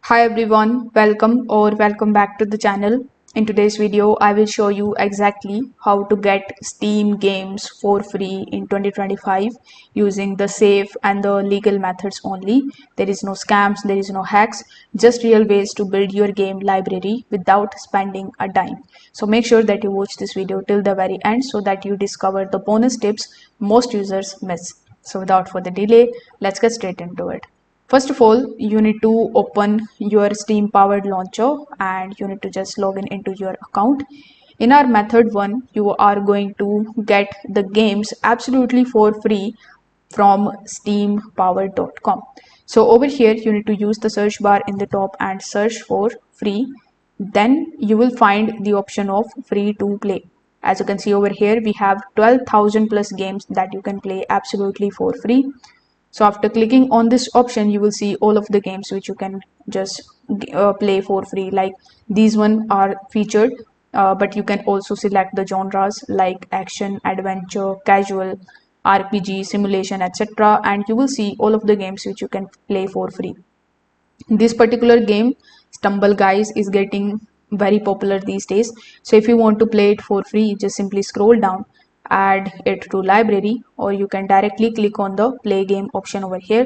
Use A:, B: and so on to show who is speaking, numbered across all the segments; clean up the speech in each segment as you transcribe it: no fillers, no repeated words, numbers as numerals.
A: Hi everyone, welcome back to the channel. In today's video, I will show you exactly how to get Steam games for free in 2025 using the safe and the legal methods only. There is no scams, there is no hacks, just real ways to build your game library without spending a dime. So make sure that you watch this video till the very end so that you discover the bonus tips most users miss. So without further delay, let's get straight into it. First of all, you need to open your Steam powered launcher and you need to just log in into your account. In our method 1, you are going to get the games absolutely for free from steampowered.com. So over here, you need to use the search bar in the top and search for free. Then you will find the option of free to play. As you can see over here, we have 12,000 plus games that you can play absolutely for free. So after clicking on this option, you will see all of the games which you can just play for free. Like these one are featured, but you can also select the genres like action, adventure, casual, RPG, simulation, etc. And you will see all of the games which you can play for free. This particular game, Stumble Guys, is getting very popular these days. So if you want to play it for free, just simply scroll down, add it to library, or you can directly click on the play game option over here.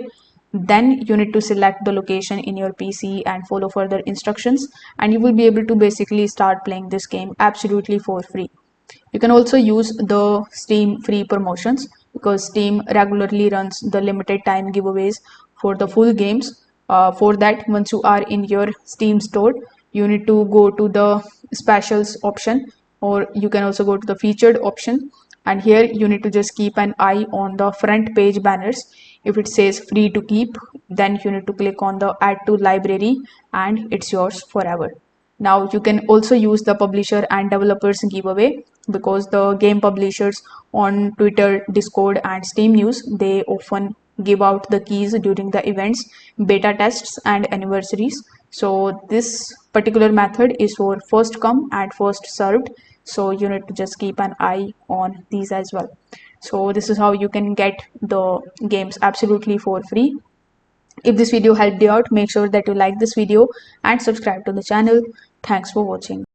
A: Then you need to select the location in your PC and follow further instructions, and you will be able to basically start playing this game absolutely for free. You can also use the Steam free promotions because Steam regularly runs the limited time giveaways for the full games. For that, once you are in your Steam store, you need to go to the specials option, or you can also go to the featured option. And here you need to just keep an eye on the front page banners. If it says free to keep, then you need to click on the add to library and it's yours forever. Now you can also use the publisher and developers giveaway because the game publishers on Twitter, Discord and Steam News, they often give out the keys during the events, beta tests and anniversaries. So this particular method is for first come and first served. So you need to just keep an eye on these as well. So this is how you can get the games absolutely for free. If this video helped you out, make sure that you like this video and subscribe to the channel. Thanks for watching.